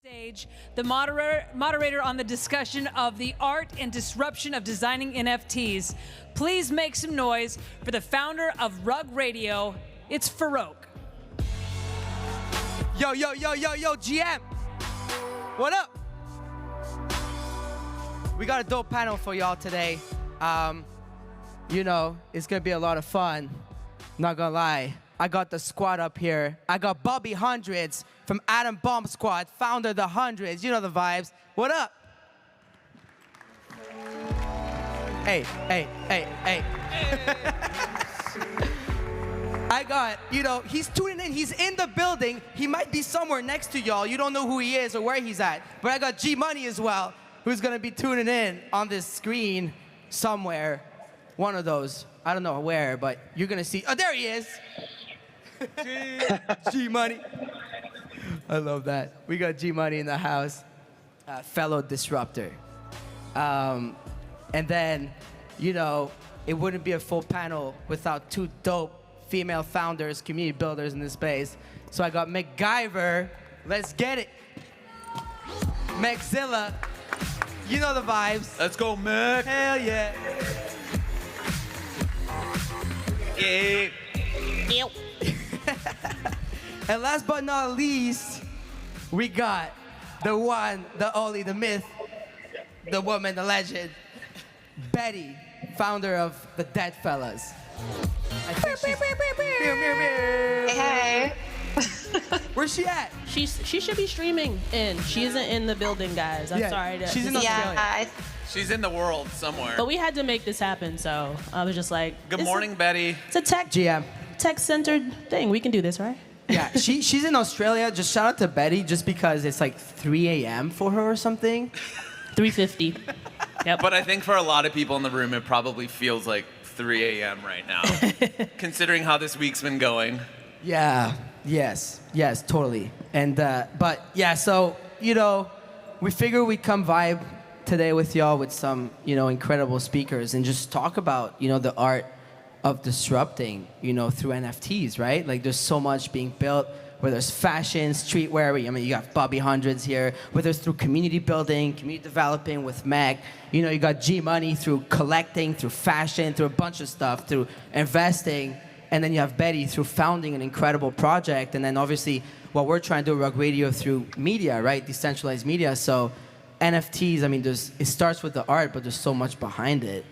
Stage, the moderator on the discussion of the art and disruption of designing NFTs. Please make some noise for the founder of Rug Radio. It's Farouk. Yo, GM. What up? We got a dope panel for y'all today. You know, it's gonna be a lot of fun. Not gonna lie. I got the squad up here. I got Bobby Hundreds from Atom Bomb Squad, founder of the Hundreds. You know the vibes. What up? Hey. I got, you know, he's tuning in. He's in the building. He might be somewhere next to y'all. You don't know who he is or where he's at. But I got G Money as well, who's going to be tuning in on this screen somewhere. One of those. I don't know where, but you're going to see. Oh, there he is. G Money. I love that. We got G Money in the house, fellow disruptor. And then, you know, it wouldn't be a full panel without two dope female founders, community builders in this space. So I got MacGyver. Let's get it. Maczilla. You know the vibes. Let's go, Mac. Hell yeah. Yeah. Ew. And last but not least, we got the one, the only, the myth, the woman, the legend, Betty, founder of the Dead Fellas. I think she's... Hey. Where's she at? She should be streaming in. She isn't in the building, guys. I'm sorry to. She's in Australia. Yeah, She's in the world somewhere. But we had to make this happen, so I was just like. Good morning, Betty. It's a GM. tech-centered thing. We can do this, right? Yeah, she's in Australia. Just shout out to Betty, just because it's like 3 a.m. for her or something. 3:50. Yep. But I think for a lot of people in the room, it probably feels like 3 a.m. right now, considering how this week's been going. Yeah. Yes, totally. And but yeah, so you know, we figure we come vibe today with y'all with some, you know, incredible speakers and just talk about, you know, the art of disrupting, you know, through NFTs, right? Like there's so much being built, whether it's fashion, streetwear, I mean, you got Bobby Hundreds here, whether it's through community building, community developing with Mac, you know, you got G Money through collecting, through fashion, through a bunch of stuff, through investing, and then you have Betty through founding an incredible project, and then obviously what we're trying to do at Rug Radio through media, right? Decentralized media. So NFTs, I mean, it starts with the art, but there's so much behind it.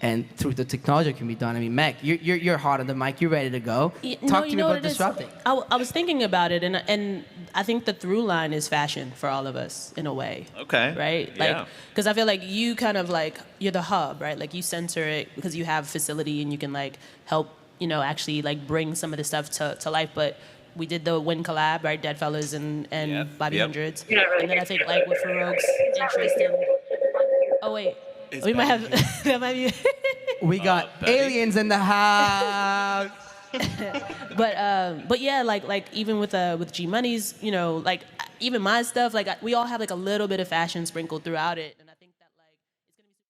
And through the technology it can be done. I mean, Mac, you're hot on the mic. You're ready to go. Talk to me about disrupting. I was thinking about it, and I think the through line is fashion for all of us in a way. Okay. Right? Yeah. Like, because I feel like you kind of like, you're the hub, right? Like you censor it because you have facility and you can like help, you know, actually like bring some of this stuff to life. But we did the Win collab, right? Dead Fellas and Bobby Hundreds. And then I think like with Farouk's interest in, oh wait. We might have, that might be. We got aliens in the house. but yeah, like even with G Money's, you know, like even my stuff, like we all have like a little bit of fashion sprinkled throughout it, and I think that like it's gonna be.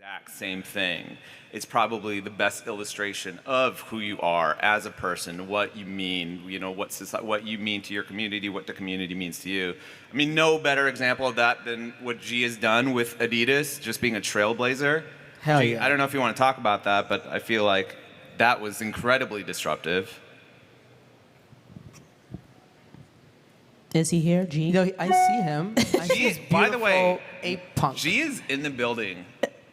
Exact same thing. It's probably the best illustration of who you are as a person, what you mean, you know, what you mean to your community, what the community means to you. I mean, no better example of that than what G has done with Adidas, just being a trailblazer. Hell G, yeah. I don't know if you want to talk about that, but I feel like that was incredibly disruptive. Is he here, G? You know, I see him. I see G, his by the way, beautiful ape punk. G is in the building,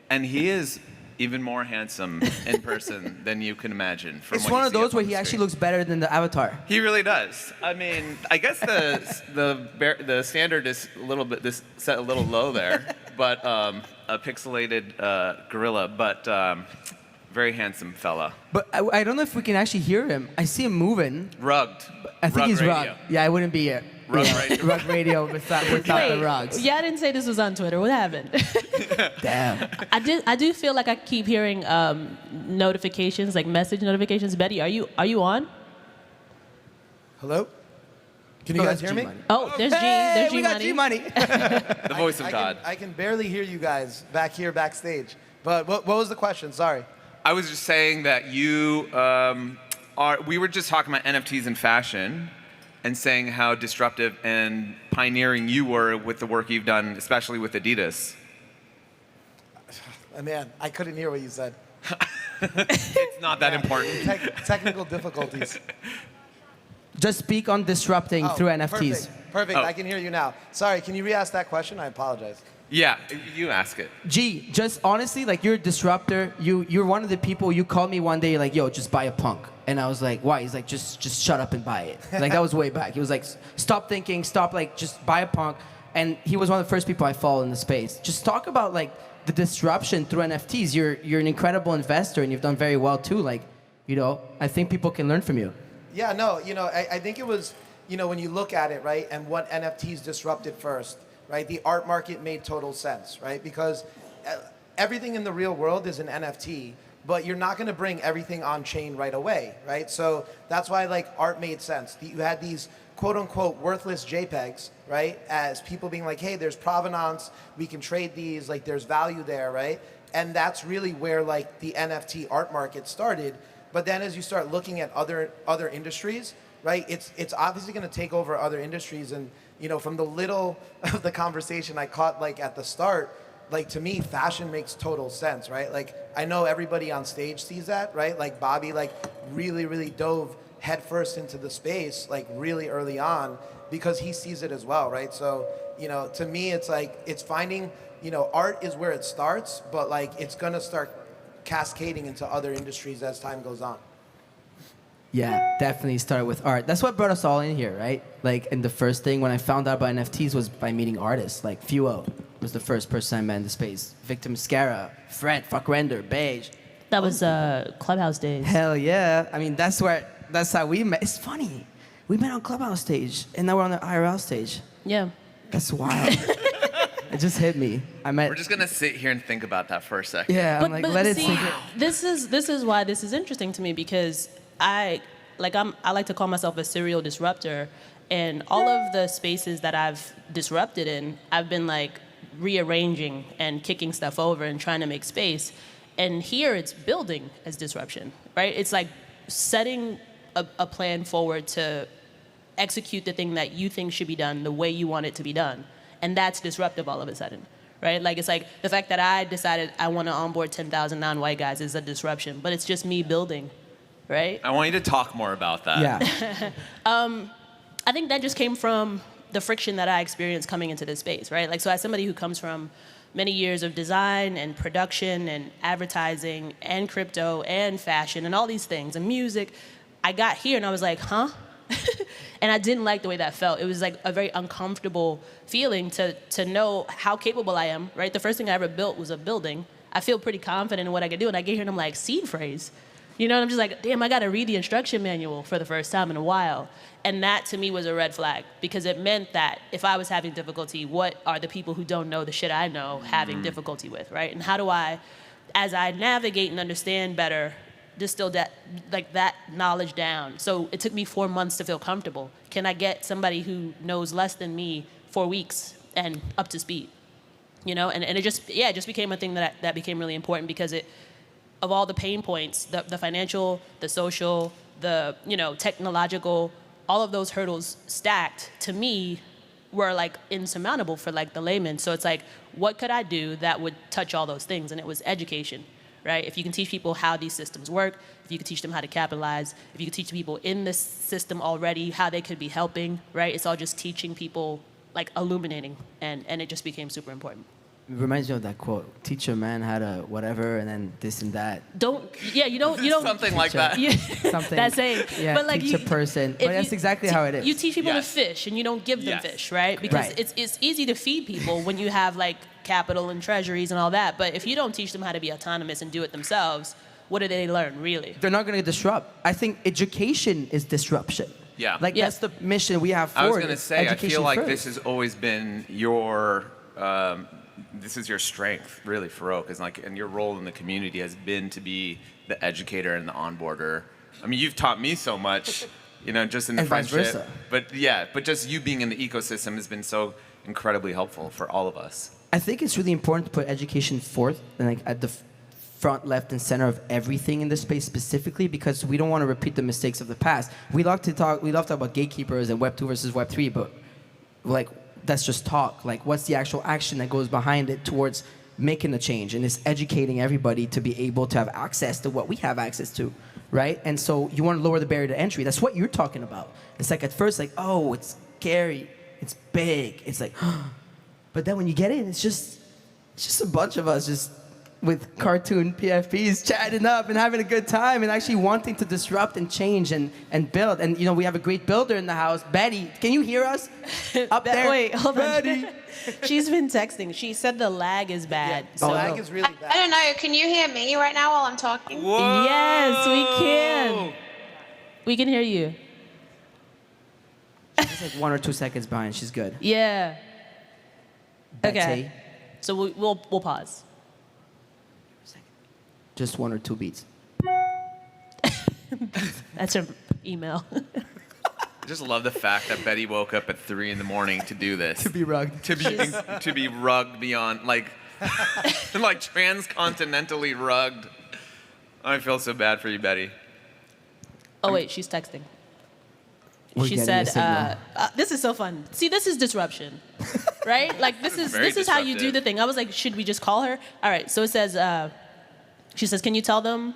and he is even more handsome in person than you can imagine. From It's what one you of see those up where on he the actually screen. looks better than the avatar. He really does. I mean, I guess the standard is a little bit set a little low there, but a pixelated gorilla. But Very handsome fella. But I don't know if we can actually hear him. I see him moving. Rugged. I think Rug he's radio. rugged. Yeah, I wouldn't be Rug radio. rug radio without the rugs. Yeah, I didn't say this was on Twitter. What happened? Damn. I do feel like I keep hearing notifications, like message notifications. Betty, are you on? Hello? Can you No, guys that's hear me? G-Money. Oh, there's G. Hey, There's we got G-Money. G-Money. The voice of God. I can barely hear you guys back here backstage. But what was the question? Sorry. I was just saying that you we were just talking about NFTs in fashion and saying how disruptive and pioneering you were with the work you've done, especially with Adidas. Man, I couldn't hear what you said. It's not that important. Technical difficulties. Just speak on disrupting through NFTs. Perfect. Oh. I can hear you now. Sorry, can you re-ask that question? I apologize. Yeah, you ask it. G, just honestly, like you're a disruptor. You're one of the people. You called me one day, like, yo, just buy a punk. And I was like, why? He's like, just shut up and buy it. Like that was way back. He was like, stop thinking, stop, like, just buy a punk. And he was one of the first people I followed in the space. Just talk about like the disruption through NFTs. You're an incredible investor and you've done very well too. Like, I think people can learn from you. Yeah, no, I think it was, when you look at it, right, and what NFTs disrupted first, right, the art market made total sense, right, because everything in the real world is an NFT, but you're not going to bring everything on chain right away, right? So that's why, like, art made sense. You had these quote-unquote worthless JPEGs, right, as people being like, hey, there's provenance, we can trade these, like, there's value there, right? And that's really where, like, the NFT art market started. But then as you start looking at other industries, right, it's obviously going to take over other industries. And, from the little of the conversation I caught, like, at the start, like, to me, fashion makes total sense, right? Like, I know everybody on stage sees that, right? Like, Bobby, like, really, really dove headfirst into the space, like, really early on because he sees it as well, right? So, to me, it's like, it's finding, art is where it starts, but, like, it's going to start cascading into other industries as time goes on. Yeah, definitely start with art. That's what brought us all in here, right? Like, and the first thing when I found out about NFTs was by meeting artists. Like, Fuo was the first person I met in the space. Victor Mascara, Fred, Fuck Render, Beige. That was Clubhouse days. Hell yeah. I mean, that's how we met. It's funny. We met on Clubhouse stage, and now we're on the IRL stage. Yeah. That's wild. It just hit me. We're just gonna sit here and think about that for a second. Yeah, I'm like, let it sink in. This is why this is interesting to me because I like to call myself a serial disruptor, and all of the spaces that I've disrupted in, I've been like rearranging and kicking stuff over and trying to make space. And here it's building as disruption, right? It's like setting a plan forward to execute the thing that you think should be done the way you want it to be done. And that's disruptive all of a sudden, right? Like, it's like the fact that I decided I want to onboard 10,000 non-white guys is a disruption, but it's just me building, right? I want you to talk more about that. Yeah. I think that just came from the friction that I experienced coming into this space, right? Like, so as somebody who comes from many years of design and production and advertising and crypto and fashion and all these things and music, I got here and I was like, huh? And I didn't like the way that felt. It was like a very uncomfortable feeling to know how capable I am, right? The first thing I ever built was a building. I feel pretty confident in what I could do, and I get here and I'm like, seed phrase. And I'm just like, damn, I gotta read the instruction manual for the first time in a while. And that to me was a red flag because it meant that if I was having difficulty, what are the people who don't know the shit I know having difficulty with, right? And how do I, as I navigate and understand better, distill that knowledge down. So it took me 4 months to feel comfortable. Can I get somebody who knows less than me 4 weeks and up to speed? And it just became a thing that became really important because of all the pain points, the financial, the social, the technological, all of those hurdles stacked to me were like insurmountable for like the layman. So it's like, what could I do that would touch all those things? And it was education. Right? If you can teach people how these systems work, if you can teach them how to capitalize, if you can teach people in this system already how they could be helping, right? It's all just teaching people, like illuminating, and it just became super important. It reminds me of that quote: "Teach a man how to whatever, and then this and that." You don't something like that. Yeah, Something. that's saying. Yeah, but like teach a person. But that's exactly how it is. You teach people Yes. to fish, and you don't give them Yes. fish, right? Because Right. it's easy to feed people when you have like capital and treasuries and all that. But if you don't teach them how to be autonomous and do it themselves, what did they learn, really? They're not going to disrupt. I think education is disruption. Yeah. Like, that's the mission we have forward. I was going to say, I feel like first. this has always been your, this is your strength, really, Farouk, is like, and your role in the community has been to be the educator and the onboarder. I mean, you've taught me so much, you know, just in the And vice friendship. versa. But just you being in the ecosystem has been so incredibly helpful for all of us. I think it's really important to put education forth and like at the front, left, and center of everything in this space specifically, because we don't want to repeat the mistakes of the past. We love to talk about gatekeepers and Web 2 versus Web 3, but like that's just talk. Like, what's the actual action that goes behind it towards making a change? And it's educating everybody to be able to have access to what we have access to, right? And so you want to lower the barrier to entry. That's what you're talking about. It's like at first, like, oh, it's scary, it's big, it's like, but then when you get in, it's just a bunch of us just with cartoon PFPs chatting up and having a good time and actually wanting to disrupt and change and build. And, you know, we have a great builder in the house. Betty, can you hear us? Up there? Wait, hold Betty. on. She's been texting. She said the lag is bad. The So lag is really I bad. don't know. Can you hear me right now while I'm talking? Yes, we can. We can hear you. She's like 1 or 2 seconds behind. She's good. Yeah. Betty. Okay. So we'll pause. Just 1 or 2 beats. That's her email. I just love the fact that Betty woke up at 3 in the morning to do this. To be rugged. To be rugged beyond, like, like transcontinentally rugged. I feel so bad for you, Betty. Oh wait, she's texting. We're She getting said, a signal. "This is so fun. See, this is disruption, right? Like this Very is how you do disruptive. the thing." I was like, "Should we just call her?" All right. So it says, she says, "Can you tell them,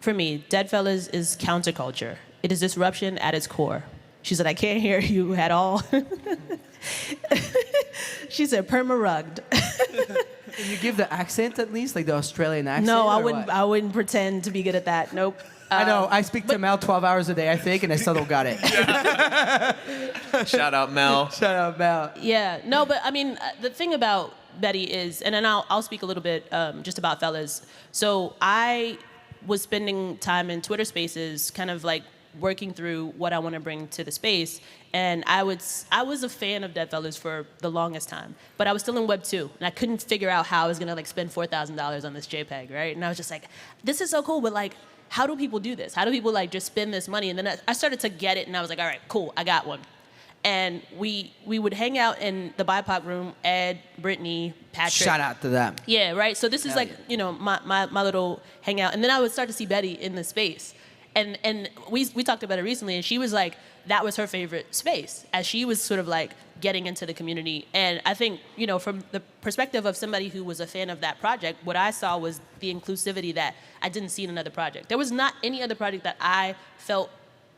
for me, Deadfellas is counterculture. It is disruption at its core." She said, "I can't hear you at all." She said, "Perma rugged." Can you give the accent at least, like the Australian accent? No, I or wouldn't. what? I wouldn't pretend to be good at that. Nope. I know. I speak to Mel 12 hours a day, I think, and I still don't got it. Shout out, Mel. Shout out, Mel. Yeah, no, but I mean, the thing about Betty is, and then I'll speak a little bit just about Fellas. So I was spending time in Twitter Spaces, kind of like working through what I want to bring to the space, and I was a fan of Deadfellas for the longest time, but I was still in Web 2, and I couldn't figure out how I was gonna like spend $4,000 on this JPEG, right? And I was just like, this is so cool, but like, how do people do this? How do people like just spend this money? And then I started to get it, and I was like, all right, cool, I got one. And we would hang out in the BIPOC room, Ed, Brittany, Patrick. Shout out to them. Yeah, right? So this is like, you know, my little hangout. And then I would start to see Betty in the space. And we talked about it recently, and she was like, that was her favorite space, as she was sort of like getting into the community. And I think, you know, from the perspective of somebody who was a fan of that project, what I saw was the inclusivity that I didn't see in another project. There was not any other project that I felt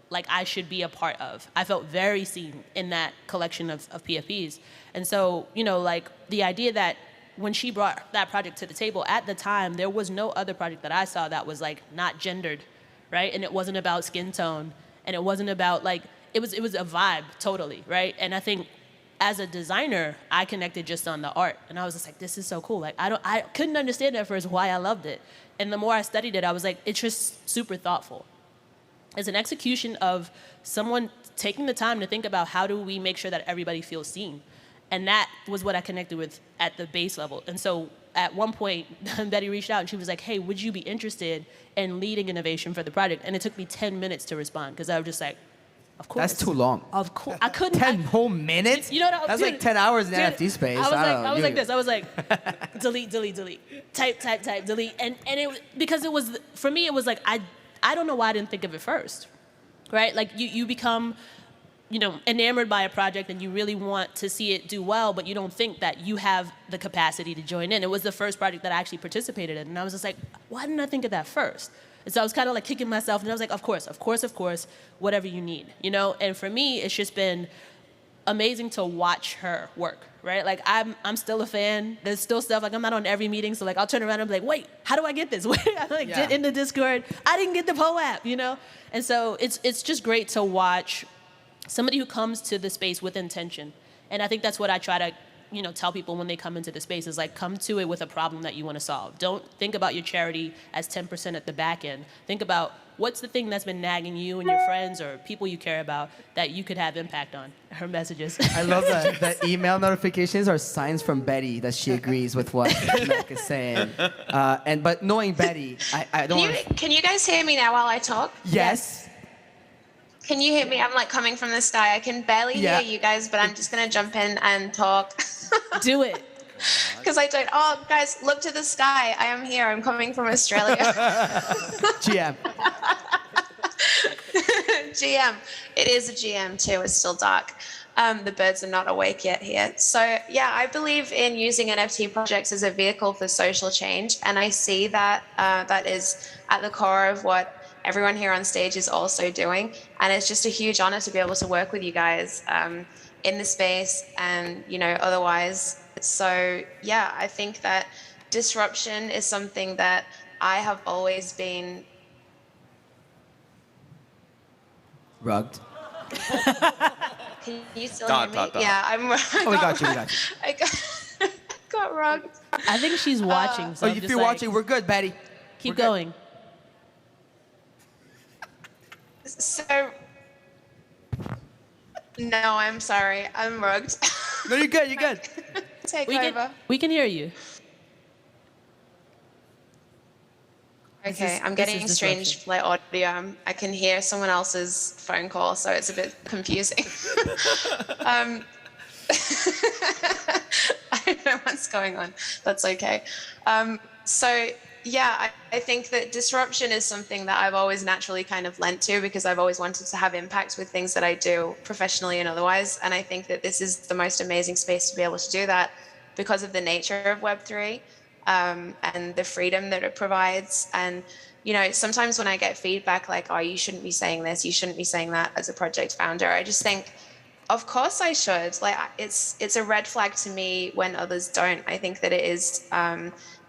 like I should be a part of. I felt very seen in that collection of PFPs. And so, you know, like the idea that when she brought that project to the table, at the time, there was no other project that I saw that was like not gendered, right? And it wasn't about skin tone, and it wasn't about like, it was a vibe totally, right? And I think as a designer, I connected just on the art, and I was just like, this is so cool. Like I couldn't understand at first why I loved it. And the more I studied it, I was like, it's just super thoughtful. It's an execution of someone taking the time to think about how do we make sure that everybody feels seen. And that was what I connected with at the base level. And so at one point, Betty reached out and she was like, hey, would you be interested in leading innovation for the project? And it took me 10 minutes to respond, because I was just like, of course. That's too long. Of course. I couldn't. 10 whole minutes? You know what? That's like 10 hours in dude, NFT space. I was like this. I was like, delete, type, delete. And it, because it was, for me, it was like, I don't know why I didn't think of it first, right? Like you become, you know, enamored by a project and you really want to see it do well, but you don't think that you have the capacity to join in. It was the first project that I actually participated in. And I was just like, why didn't I think of that first? And so I was kind of like kicking myself, and I was like, of course, whatever you need, you know? And for me, it's just been amazing to watch her work, right? Like I'm still a fan. There's still stuff, like I'm not on every meeting, so like I'll turn around and be like, wait, how do I get this? I like did in the Discord, I didn't get the PO app, you know? And so it's just great to watch somebody who comes to the space with intention. And I think that's what I try to tell people when they come into the space is like, come to it with a problem that you want to solve. Don't think about your charity as 10% at the back end. Think about what's the thing that's been nagging you and your friends or people you care about that you could have impact on. Her messages. I love that the email notifications are signs from Betty that she agrees with what Mac is saying. But knowing Betty, I don't. Can you guys hear me now while I talk? Yes. Can you hear me? I'm like coming from the sky. I can barely hear you guys, but I'm just gonna jump in and talk. Do it. Because I don't. Oh, guys, look to the sky. I am here. I'm coming from Australia. GM. GM. It is a GM too. It's still dark. The birds are not awake yet here. So yeah, I believe in using NFT projects as a vehicle for social change, and I see that that is at the core of what everyone here on stage is also doing. And it's just a huge honor to be able to work with you guys in the space and otherwise. So yeah, I think that disruption is something that I have always been Rugged. Can you still hear me? Dot. Yeah, I'm. We got you. I got rugged. I think she's watching. So Oh, if you're watching, we're good, Betty. keep we're good. going. So, no, I'm sorry. I'm rugged. No, you're good. You're good. Take over. We can hear you. Okay, I'm this getting is strange like audio. I can hear someone else's phone call, so it's a bit confusing. I don't know what's going on. That's okay. So yeah, I think that disruption is something that I've always naturally kind of lent to because I've always wanted to have impact with things that I do professionally and otherwise. And I think that this is the most amazing space to be able to do that because of the nature of Web3. And the freedom that it provides. And, sometimes when I get feedback like, oh, you shouldn't be saying this, you shouldn't be saying that as a project founder, I just think, of course I should. Like, it's a red flag to me when others don't. I think that it is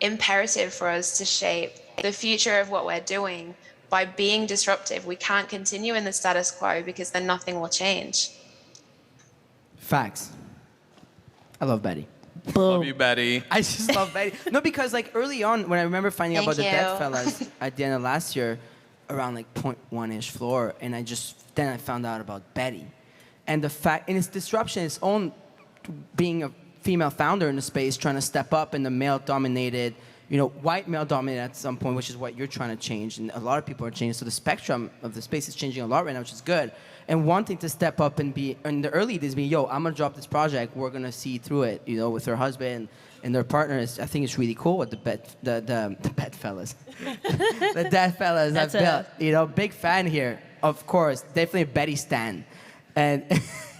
imperative for us to shape the future of what we're doing by being disruptive. We can't continue in the status quo because then nothing will change. Facts. I love Betty. Boom. Love you, Betty. I just love Betty. No, because like early on, when I remember finding out about the Thank Dead you. Fellas at the end of last year, around like 0.1-ish floor, and then I found out about Betty, and the fact, and its disruption, its own being a female founder in the space, trying to step up in the male-dominated, white male-dominated at some point, which is what you're trying to change, and a lot of people are changing. So the spectrum of the space is changing a lot right now, which is good. And wanting to step up and be in the early days, being, I'm gonna drop this project. We're gonna see through it, with her husband and their partners. I think it's really cool what the Dead Fellas, the Dead Fellas have built. Big fan here, of course. Definitely a Betty stan, and.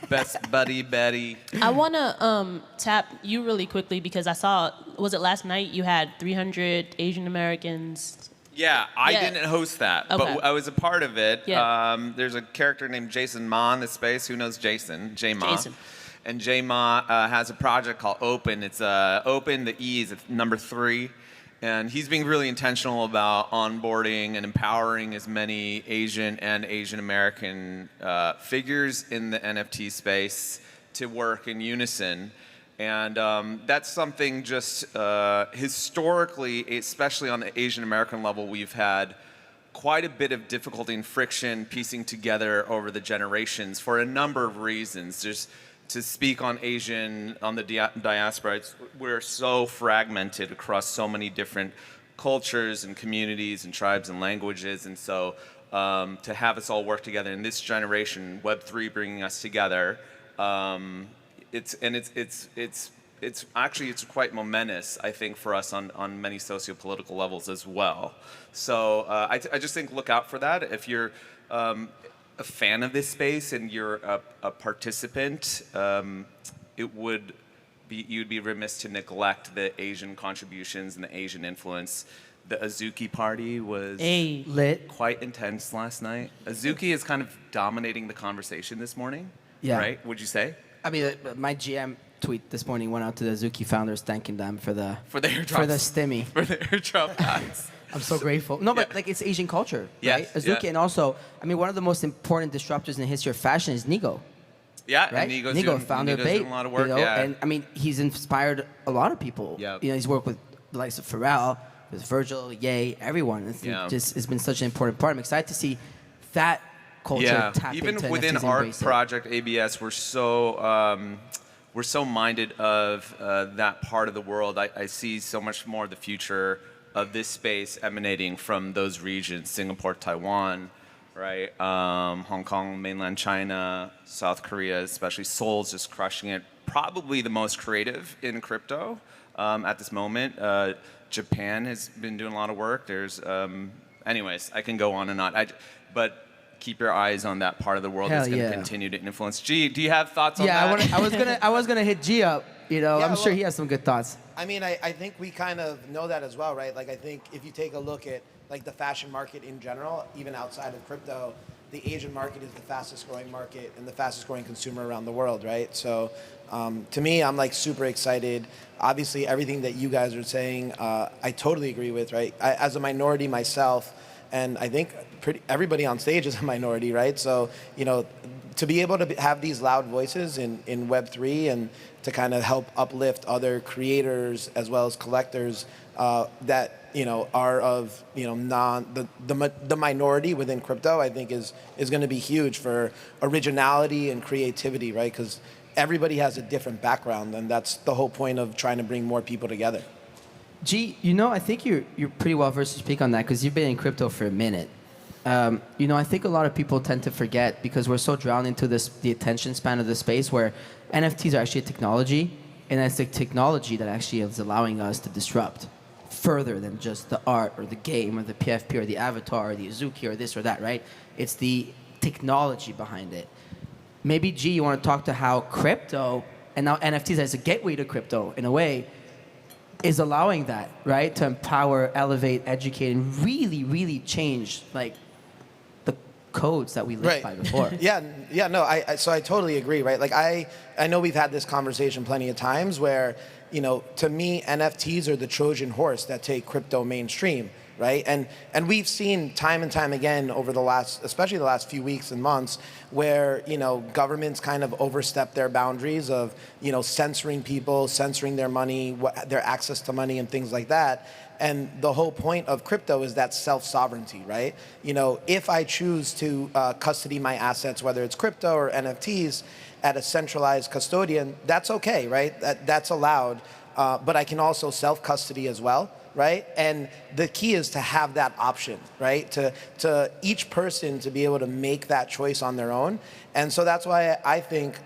Best buddy, Betty. I want to tap you really quickly because I saw, was it last night you had 300 Asian Americans? Yeah, I Yeah. didn't host that, Okay. but I was a part of it. Yeah. There's a character named Jason Ma in this space. Who knows Jason? J Ma. Jason. And J Ma has a project called Open. It's Open, the E is number 3. And he's being really intentional about onboarding and empowering as many Asian and Asian American figures in the NFT space to work in unison. And that's something just historically, especially on the Asian American level, we've had quite a bit of difficulty and friction piecing together over the generations for a number of reasons. There's, to speak on the diaspora, we're so fragmented across so many different cultures and communities and tribes and languages. And so to have us all work together in this generation, Web3 bringing us together, it's quite momentous, I think, for us on many socio-political levels as well. So I just think look out for that. If you're a fan of this space and you're a participant, you'd be remiss to neglect the Asian contributions and the Asian influence. The Azuki party was lit, quite intense last night. Azuki is kind of dominating the conversation this morning. Yeah. Right? Would you say? I mean, my GM tweet this morning went out to the Azuki founders thanking them for the airdrops. for the stimmy. For the airdrop packs. I'm so grateful. No, but Yeah. like it's Asian culture, Yes, right? Azuki, yeah. and also, I mean, one of the most important disruptors in the history of fashion is Nigo. Yeah, right? and Nigo's founder of doing Bait, a lot of work. Yeah. And I mean, he's inspired a lot of people. Yeah. He's worked with the likes of Pharrell, with Virgil, Ye, everyone. It's been such an important part. I'm excited to see that culture tap even into within NFTs and our embrace it. project ABS, we're so minded of that part of the world. I see so much more of the future of this space emanating from those regions: Singapore, Taiwan, right? Hong Kong, mainland China, South Korea, especially Seoul's just crushing it. Probably the most creative in crypto at this moment. Japan has been doing a lot of work. There's, anyways, I can go on and on. But keep your eyes on that part of the world that's going to continue to influence. G, do you have thoughts on that? Yeah, I was gonna hit G up. I'm sure he has some good thoughts. I mean, I think we kind of know that as well, right? Like, I think if you take a look at like the fashion market in general, even outside of crypto, the Asian market is the fastest growing market and the fastest growing consumer around the world, right? So to me, I'm like super excited. Obviously, everything that you guys are saying, I totally agree with, right? As a minority myself, and I think everybody on stage is a minority, right? So, to be able to have these loud voices in Web3 and to kind of help uplift other creators as well as collectors that are of the minority within crypto, I think is going to be huge for originality and creativity, right? Because everybody has a different background, and that's the whole point of trying to bring more people together. G, I think you're pretty well versed to speak on that because you've been in crypto for a minute. I think a lot of people tend to forget because we're so drowned into the attention span of the space where NFTs are actually a technology, and it's the technology that actually is allowing us to disrupt further than just the art or the game or the PFP or the avatar or the Azuki or this or that, right? It's the technology behind it. Maybe, G, you want to talk to how crypto, and now NFTs as a gateway to crypto in a way, is allowing that, right? To empower, elevate, educate, and really, really change like the codes that we lived by before. So I totally agree, right? Like I know we've had this conversation plenty of times where, to me, NFTs are the Trojan horse that take crypto mainstream, right? And we've seen time and time again over especially the last few weeks and months, where governments kind of overstep their boundaries of censoring people, censoring their money, their access to money, and things like that. And the whole point of crypto is that self-sovereignty, right? If I choose to custody my assets, whether it's crypto or NFTs, at a centralized custodian, that's okay, right? That's allowed. But I can also self-custody as well, right? And the key is to have that option, right? To each person to be able to make that choice on their own. And so that's why I think,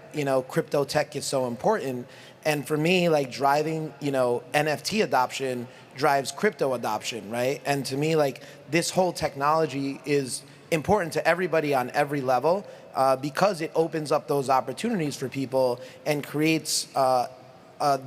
crypto tech is so important. And for me, like driving, NFT adoption drives crypto adoption, right? And to me, like this whole technology is important to everybody on every level because it opens up those opportunities for people and creates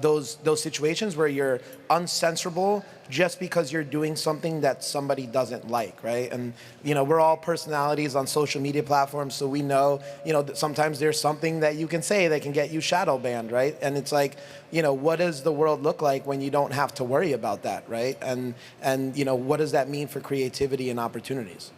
those situations where you're uncensorable just because you're doing something that somebody doesn't like, right? And we're all personalities on social media platforms, so we know that sometimes there's something that you can say that can get you shadow banned, right? And it's like, what does the world look like when you don't have to worry about that, right? And what does that mean for creativity and opportunities?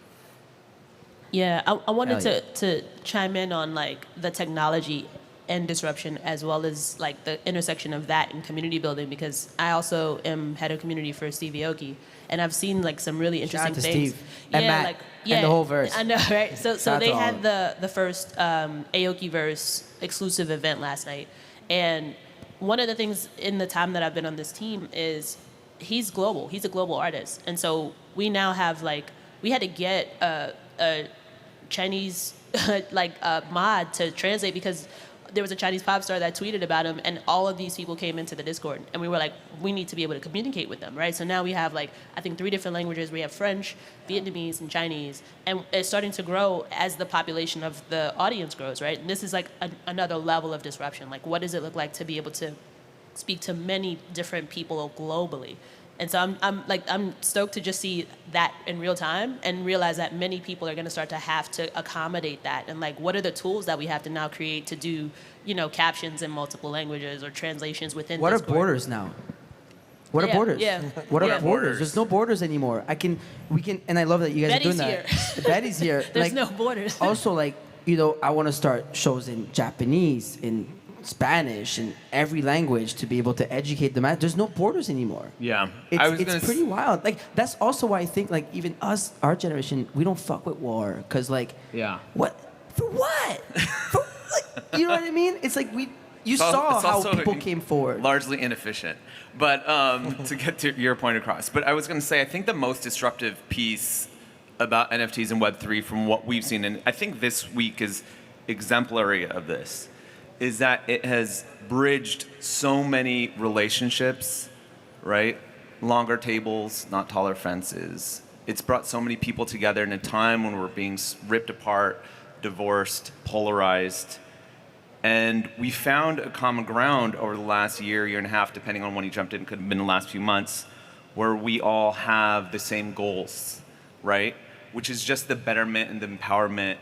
Yeah, I wanted to chime in on like the technology and disruption, as well as like the intersection of that and community building, because I also am head of community for Steve Aoki, and I've seen like some really interesting things. Steve and Matt and the whole verse. I know, right? So they had the first Aoki verse exclusive event last night, and one of the things in the time that I've been on this team is he's global. He's a global artist, and so we now have we had to get a Chinese mod to translate because there was a Chinese pop star that tweeted about him, and all of these people came into the Discord, and we were like, we need to be able to communicate with them, right? So now we have I think 3 different languages. We have French, Vietnamese, and Chinese, and it's starting to grow as the population of the audience grows, right? And this is like another level of disruption. Like, what does it look like to be able to speak to many different people globally? And so I'm stoked to just see that in real time and realize that many people are going to start to have to accommodate that. And what are the tools that we have to now create to do, captions in multiple languages or translations within What Discord? are borders now? What are borders? Yeah. What are borders? There's no borders anymore. We can, and I love that you guys Betty's are doing that. here. Betty's here. There's no borders. Also, I want to start shows in Japanese, in Spanish, in every language to be able to educate them. There's no borders anymore. Yeah. It's pretty wild. Like, that's also why I think, like, even us, our generation, we don't fuck with war. Because, like, what? For what? For, like, you know what I mean? It's like you saw how people came forward. Largely inefficient. But to get to your point across. But I was going to say, I think the most disruptive piece about NFTs and Web3 from what we've seen, and I think this week is exemplary of this, is that it has bridged so many relationships, right? Longer tables, not taller fences. It's brought so many people together in a time when we're being ripped apart, divorced, polarized. And we found a common ground over the last year and a half, depending on when you jumped in, could have been the last few months, where we all have the same goals, right? Which is just the betterment and the empowerment,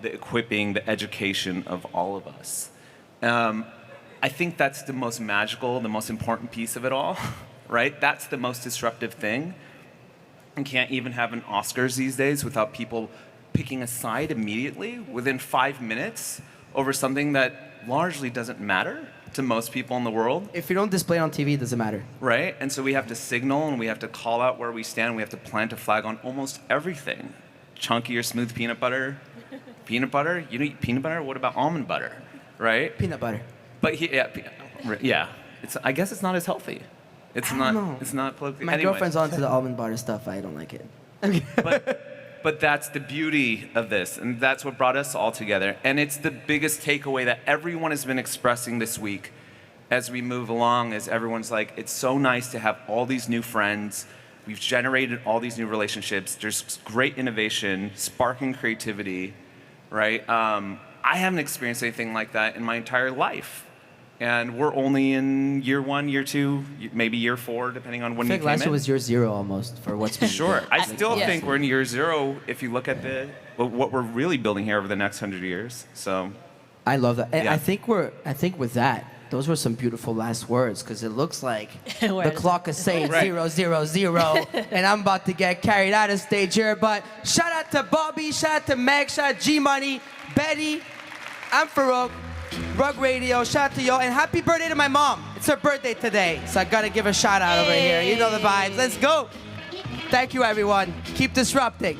the equipping, the education of all of us. I think that's the most magical, the most important piece of it all, right? That's the most disruptive thing. You can't even have an Oscars these days without people picking a side immediately within 5 minutes over something that largely doesn't matter to most people in the world. If you don't display it on TV, it doesn't matter. Right? And so we have to signal and we have to call out where we stand. We have to plant a flag on almost everything. Chunky or smooth peanut butter. Peanut butter? You don't eat peanut butter? What about almond butter? Right? Peanut butter. But yeah. I guess it's not as healthy. It's not politically. My girlfriend's onto the almond butter stuff. I don't like it. But that's the beauty of this, and that's what brought us all together. And it's the biggest takeaway that everyone has been expressing this week as we move along, is everyone's like, it's so nice to have all these new friends. We've generated all these new relationships. There's great innovation, sparking creativity, right? I haven't experienced anything like that in my entire life. And we're only in year 1, year 2, maybe year 4, depending on when you came in. Last year was year 0 almost for what's been. Sure. I still think we're in year 0 if you look at what we're really building here over the next 100 years. So I love that. And Yeah. I think with that, those were some beautiful last words, because it looks like the clock is saying Right. 0, 0, 0, and I'm about to get carried out of stage here. But shout out to Bobby, shout out to Meg, shout out to G-Money, Betty, I'm Farouk, Rug Radio, shout out to y'all, and happy birthday to my mom. It's her birthday today, so I gotta give a shout out over here. You know the vibes. Let's go. Thank you, everyone. Keep disrupting.